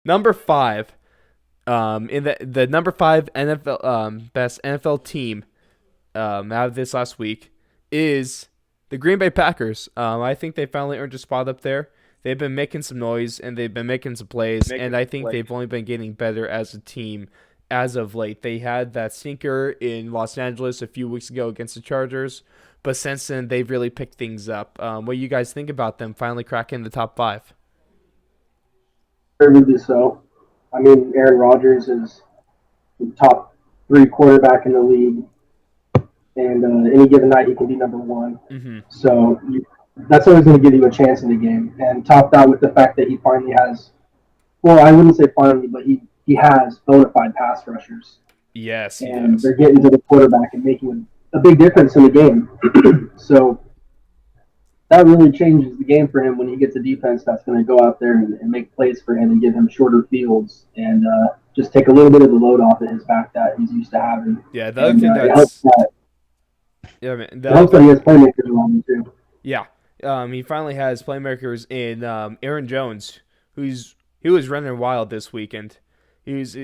Number five, in the number five NFL best NFL team out of this last week is the Green Bay Packers. I think they finally earned a spot up there. They've been making some noise and they've been making some plays, and I think they've only been getting better as a team as of late. They had that stinker in Los Angeles a few weeks ago against the Chargers, but since then they've really picked things up. What do you guys think about them finally cracking the top five? Deservedly so. I mean, Aaron Rodgers is the top three quarterback in the league, and any given night he can be number one. Mm-hmm. So that's always going to give you a chance in the game. And topped out with the fact that he finally has, well, I wouldn't say finally, but he has bona fide pass rushers, Yes, he and does. they're getting to the quarterback and making a big difference in the game. So that really changes the game for him when he gets a defense that's going to go out there and make plays for him and give him shorter fields and just take a little bit of the load off of his back that he's used to having. Yeah, the other And thing it helps that's that yeah, man, it helps that he has playmakers around him too. yeah, he finally has playmakers in Aaron Jones, he was running wild this weekend. He's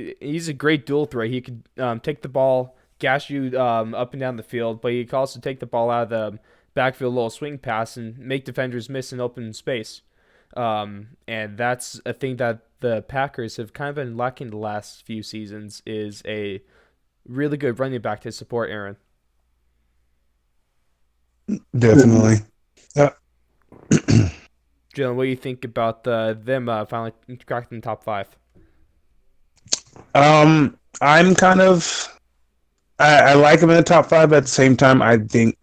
a great dual threat. He could take the ball, gash you up and down the field, but he could also take the ball out of the backfield, a little swing pass, and make defenders miss in open space. And that's a thing that the Packers have kind of been lacking the last few seasons is a really good running back to support Aaron. Definitely. Uh, Jalen, what do you think about them finally cracking the top five? I'm kind of I like him in the top five. At the same time, I think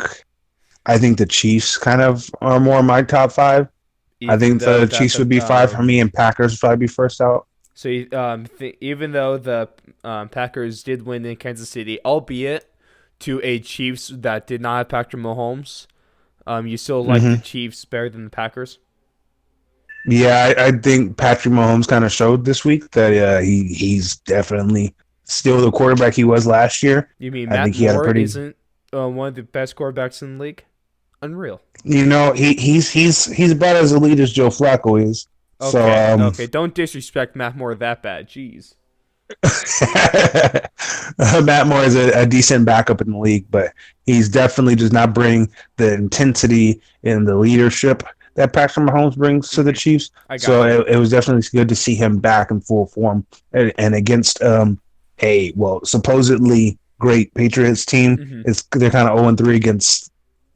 the Chiefs kind of are more my top five. I Even think though the that Chiefs would be the five for me, and Packers would probably be first out. even though the Packers did win in Kansas City, albeit to a Chiefs that did not have Patrick Mahomes, you still like the hmm Chiefs better than the Packers. Yeah, I think Patrick Mahomes kind of showed this week that he's definitely still the quarterback he was last year. You mean I Matt think he had a Moore pretty, isn't one of the best quarterbacks in the league? Unreal. he's about as elite as Joe Flacco is. So Okay, okay, don't disrespect Matt Moore that bad. Jeez. Matt Moore is a decent backup in the league, but he's definitely does not bring the intensity and the leadership that Patrick Mahomes brings to the Chiefs. I So got you. it was definitely good to see him back in full form and against a supposedly great Patriots team. Hmm. They're kind of 0-3 against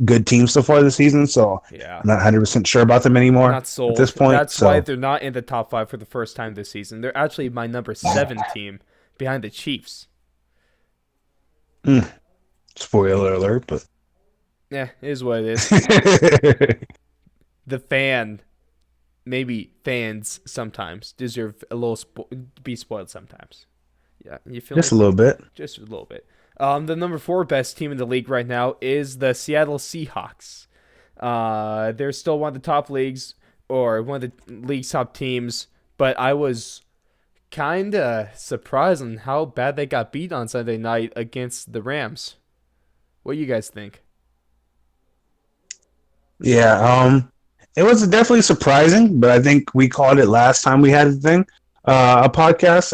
good teams so far this season, so Yeah. I'm not 100% sure about them anymore Not at this sold. point. That's why So they're not in the top five for the first time this season. They're actually my number seven team behind the Chiefs. mm, spoiler alert, but Yeah, it is what it is. The fan, maybe fans sometimes deserve a little be spoiled sometimes. Yeah, you feel just me? a little bit. Just a little bit. The number four best team in the league right now is the Seattle Seahawks. They're still one of the top leagues or one of the league's top teams, but I was kind of surprised on how bad they got beat on Sunday night against the Rams. What do you guys think? Yeah, it was definitely surprising, but I think we called it last time we had a podcast.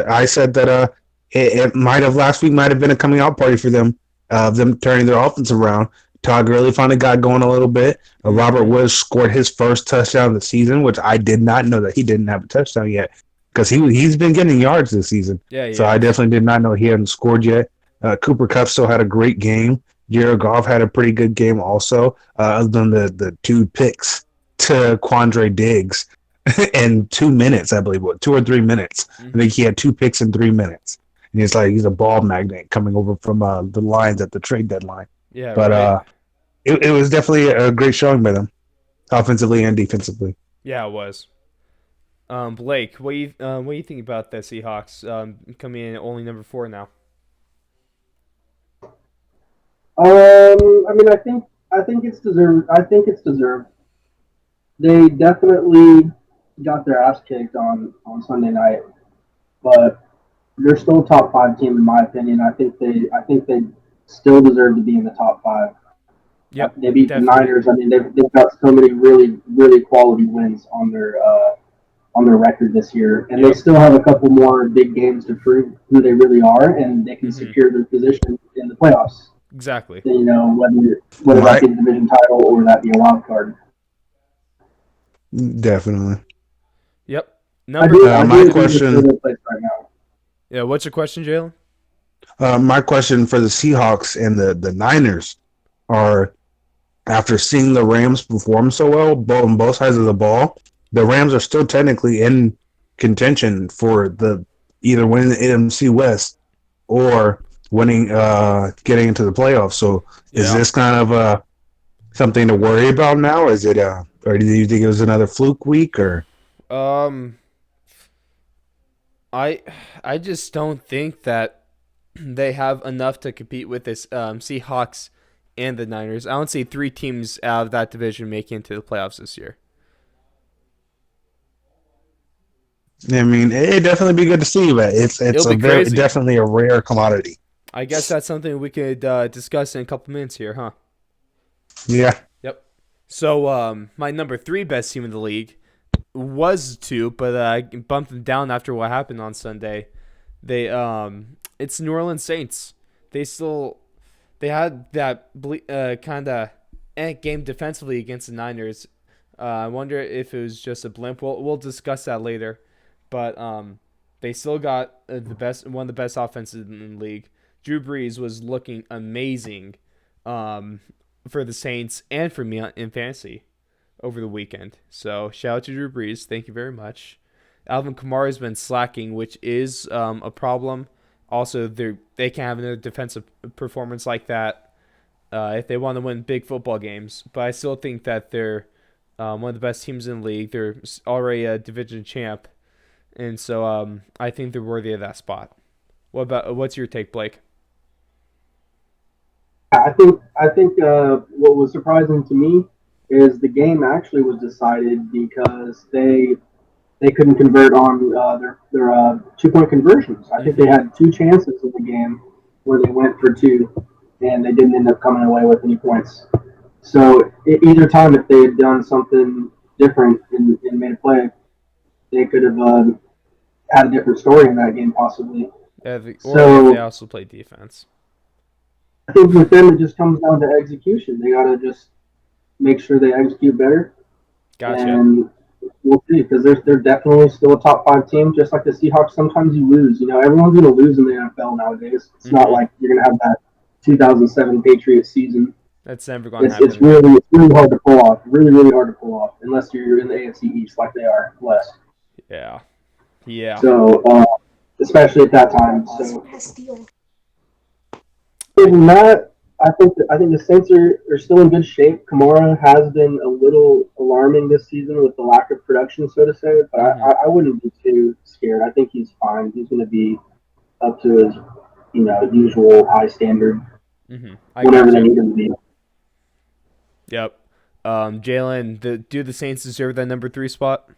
I said that it might have last week might have been a coming out party for them, them turning their offense around. Todd Gurley finally got going a little bit. Robert Mm-hmm. Woods scored his first touchdown of the season, which I did not know that he didn't have a touchdown yet because he's been getting yards this season. Yeah, So I yes. definitely did not know he hadn't scored yet. Cooper Cup still had a great game. Jared Goff had a pretty good game also, other than the two picks to Quandre Diggs in 2 minutes, I believe, 2 or 3 minutes. I Mm-hmm. think he had two picks in 3 minutes. And he's a ball magnet coming over from the Lions at the trade deadline. Yeah, But right. it was definitely a great showing by them, offensively and defensively. Yeah, it was. Blake, what do you think about the Seahawks coming in at only number four now? I mean, I think it's deserved. I think it's deserved. They definitely got their ass kicked on Sunday night, but they're still a top five team in my opinion. I think they still deserve to be in the top five. Yep, They beat the definitely. Niners. I mean, they've got so many really quality wins on their record this year, and they Yep. still have a couple more big games to prove who they really are, and they can Mhm. secure their position in the playoffs. Exactly. You know, whether that Right. be the division title or that be a wild card. Definitely. Yep. I Number. do. I My do agree with question. where they place right now. Yeah. What's your question, Jalen? My question for the Seahawks and the Niners are, after seeing the Rams perform so well on both sides of the ball, the Rams are still technically in contention for the either winning the AFC West or getting into the playoffs. So is Yeah. this kind of something to worry about now? Is it or do you think it was another fluke week or? Um. I I just don't think that they have enough to compete with this Seahawks and the Niners. I don't see three teams out of that division making it to the playoffs this year. I mean, it'd definitely be good to see, but it's It'll a be very crazy. definitely a rare commodity. I guess that's something we could discuss in a couple minutes here, huh? Yeah. Yep. So my number 3 best team in the league was 2, but I bumped them down after what happened on Sunday. It's New Orleans Saints. They had that kind of game defensively against the Niners. I wonder if it was just a blimp. We'll discuss that later, but they still got one of the best offenses in the league. Drew Brees was looking amazing for the Saints and for me in fantasy over the weekend. So shout out to Drew Brees. Thank you very much. Alvin Kamara has been slacking, which is a problem. Also, they can't have another defensive performance like that if they want to win big football games. But I still think that they're one of the best teams in the league. They're already a division champ, and so I think they're worthy of that spot. What's your take, Blake? I think what was surprising to me is the game actually was decided because they couldn't convert on their 2 point conversions. I think they had 2 chances in the game where they went for 2, and they didn't end up coming away with any points. So either time, if they had done something different and made a play, they could have had a different story in that game possibly. Or if they So also play defense. I think with them, it just comes down to execution. They got to just make sure they execute better, Gotcha. and we'll see because they're definitely still a top 5 team, just like the Seahawks. Sometimes you lose. You know, everyone's going to lose in the NFL nowadays. It's not like you're going to have that 2007 Patriots season. That's never going to It's happen. really hard to pull off. Really hard to pull off unless you're in the AFC East like they are West. Yeah. Yeah. So especially at that time. So other than that, I think the Saints are still in good shape. Kamara has been a little alarming this season with the lack of production, so to say. But I wouldn't be too scared. I think he's fine. He's going to be up to his usual high standard whenever they need him to be. Yep. Jalen, do the Saints deserve that number 3 spot?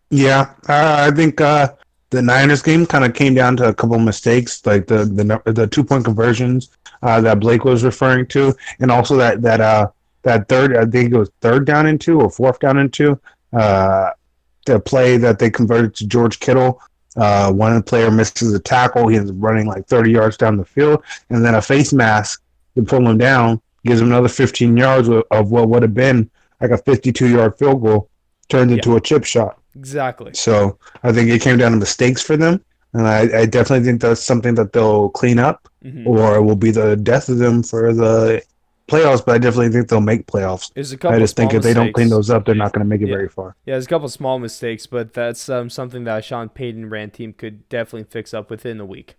Yeah, I think the Niners game kind of came down to a couple of mistakes, like the 2 point conversions that Blake was referring to, and also that third, I think it was 3rd down and 2 or 4th down and 2, the play that they converted to George Kittle. One player misses a tackle, he's running like 30 yards down the field, and then a face mask to pull him down gives him another 15 yards of what would have been like a 52-yard field goal turned into a chip shot. Exactly. So I think it came down to mistakes for them, and I definitely think that's something that they'll clean up, or it will be the death of them for the playoffs. But I definitely think they'll make playoffs. I just think if they don't clean those up, they're not going to make it very far. Yeah, there's a couple small mistakes, but that's something that Sean Payton ran team could definitely fix up within a week.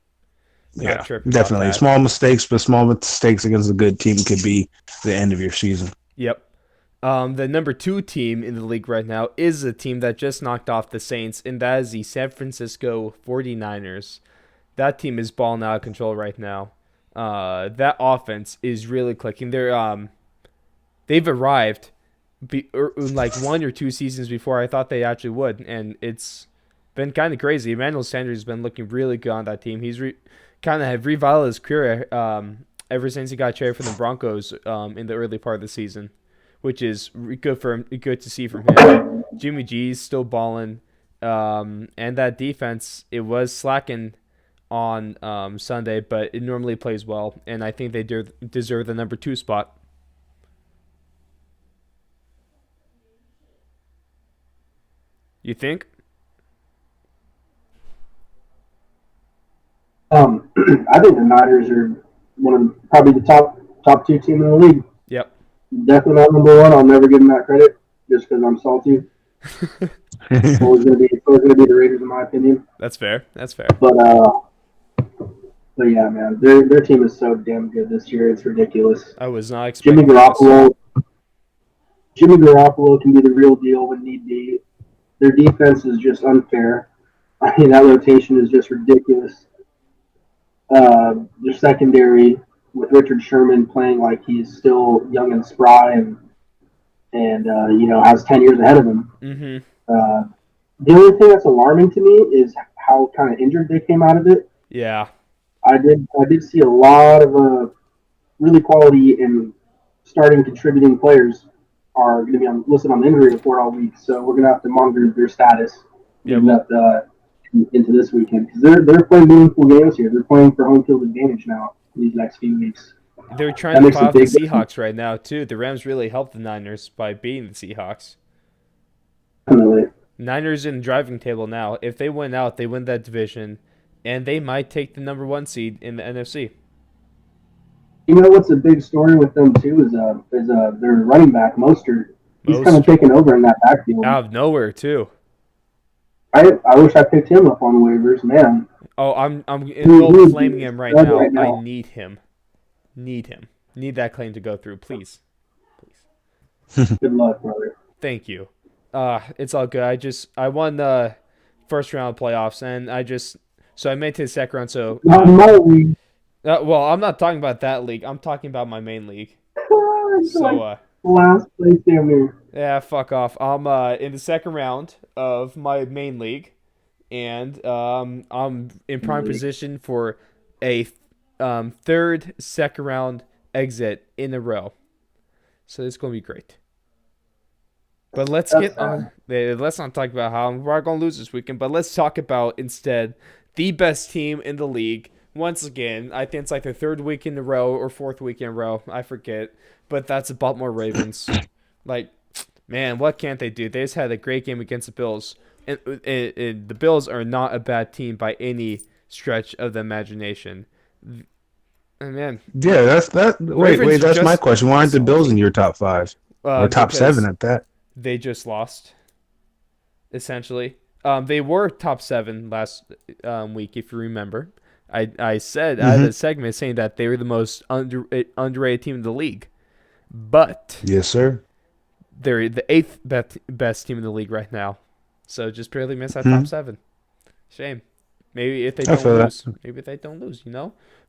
Yeah, definitely. Small mistakes, but small mistakes against a good team could be the end of your season. Yep. The number 2 team in the league right now is a team that just knocked off the Saints, and that is the San Francisco 49ers. That team is balling out of control right now. That offense is really clicking. They've arrived like 1 or 2 seasons before I thought they actually would, and it's been kind of crazy. Emmanuel Sanders has been looking really good on that team. He's kind of have revitalized his career ever since he got traded from the Broncos in the early part of the season, which is good to see from him. Jimmy G's still balling. And that defense, it was slacking on Sunday, but it normally plays well, and I think they deserve the number 2 spot. You think? I think the Niners are one of probably the top 2 team in the league. Yep. Definitely not number 1. I'll never give them that credit just because I'm salty. Always gonna be the Raiders in my opinion. That's fair. But yeah, man, their team is so damn good this year. It's ridiculous. I was not expecting Jimmy Garoppolo can be the real deal when need be. Their defense is just unfair. I mean, that rotation is just ridiculous. Their secondary with Richard Sherman playing like he's still young and spry and has 10 years ahead of him. Mm-hmm. The only thing that's alarming to me is how kind of injured they came out of it. Yeah. I did see a lot of really quality and starting contributing players are going to be listed on the injury report all week. So we're going to have to monitor their status into this weekend because they're playing meaningful games here. They're playing for home field advantage now these next few weeks. They're trying to fight off the Seahawks right now too. The Rams really helped the Niners by beating the Seahawks. Definitely. Niners in the driving table now. If they win out, they win that division, and they might take the number 1 seed in the NFC. You know what's a big story with them too is their running back Mostert. He's kind of taken over in that backfield out of nowhere too. I wish I picked him up on waivers, man. Oh, I'm in flaming him right now. I need him. Need that claim to go through, please. Good luck, brother. Thank you. It's all good. I won the first round of playoffs, and I made it to the second round. So not my league. Well, I'm not talking about that league. I'm talking about my main league. So last place damn near. Yeah, fuck off. I'm in the second round of my main league, and I'm in prime position for a third second round exit in a row. So it's gonna be great. But let's not talk about how we're going to lose this weekend, but let's talk about instead the best team in the league. Once again, I think it's like their 3rd week in a row or 4th week in a row. I forget. But that's the Baltimore Ravens. Like, man, what can't they do? They just had a great game against the Bills. And the Bills are not a bad team by any stretch of the imagination. And man. Yeah, that's my question. Why aren't the Bills in your top 5? Or top 7 at that? They just lost, essentially. They were top 7 last week, if you remember. I said I had a segment saying that they were the most underrated team in the league. But yes, sir. They're the 8th best team in the league right now. So just barely missed that top 7. Shame. Maybe if they don't lose. Maybe if they don't lose,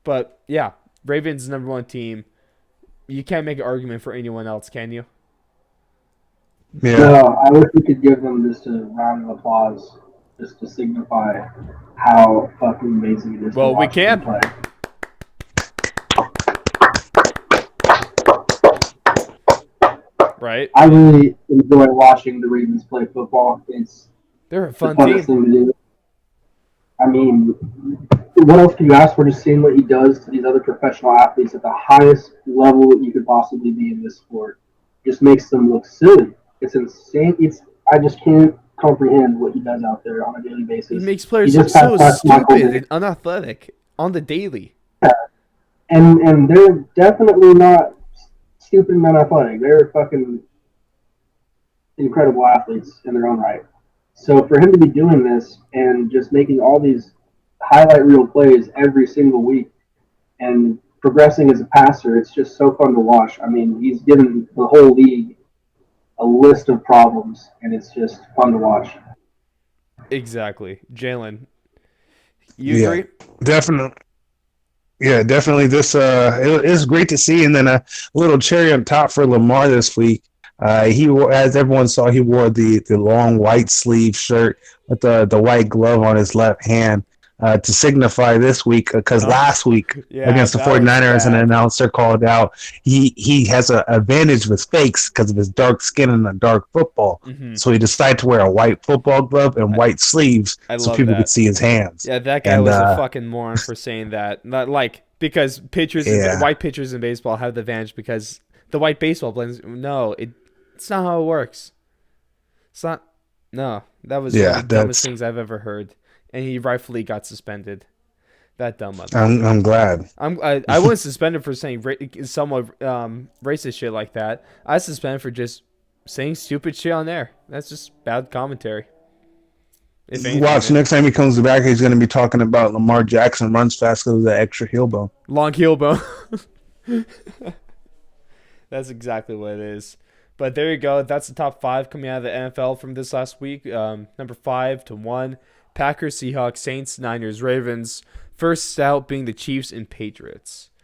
But yeah, Ravens number 1 team. You can't make an argument for anyone else, can you? Yeah. No, I wish we could give them just a round of applause just to signify how fucking amazing it is. Well, we can. Play. Right. I really enjoy watching the Ravens play football. They're a fun team. Thing to do. I mean, what else can you ask for? Just seeing what he does to these other professional athletes at the highest level that you could possibly be in this sport just makes them look silly. It's insane. I just can't comprehend what he does out there on a daily basis. He makes players look so stupid and unathletic on the daily. Yeah. And they're definitely not stupid and unathletic. They're fucking incredible athletes in their own right. So for him to be doing this and just making all these highlight reel plays every single week and progressing as a passer, it's just so fun to watch. I mean, he's given the whole league a list of problems, and it's just fun to watch. Exactly. Jalen, you agree? Definitely. Yeah, definitely. This it's great to see, and then a little cherry on top for Lamar this week. He, as everyone saw, he wore the long white sleeve shirt with the white glove on his left hand. to signify this week because Oh, last week yeah, against the that was 49ers, an bad. announcer called out he has an advantage with fakes because of his dark skin and a dark football. Hmm. So he decided to wear a white football glove and white sleeves I so love people could that. see his hands. Yeah, that guy And was a fucking moron for saying that. Not like because yeah, white pitchers in baseball have the advantage because the white baseball players. No, it's not how it works. It's not. No, that was one of yeah, the dumbest that's things I've ever heard, and he rightfully got suspended. That dumb I'm motherfucker. I'm glad. I wasn't suspended for saying somewhat racist shit like that. I was suspended for just saying stupid shit on there. That's just bad commentary. If Watch anything, next time he comes back, he's going to be talking about Lamar Jackson runs fast because of the extra heel bone. long heel bone. That's exactly what it is. But there you go. That's the top five coming out of the NFL from this last week. Number 5 to 1, Packers, Seahawks, Saints, Niners, Ravens. First out being the Chiefs and Patriots.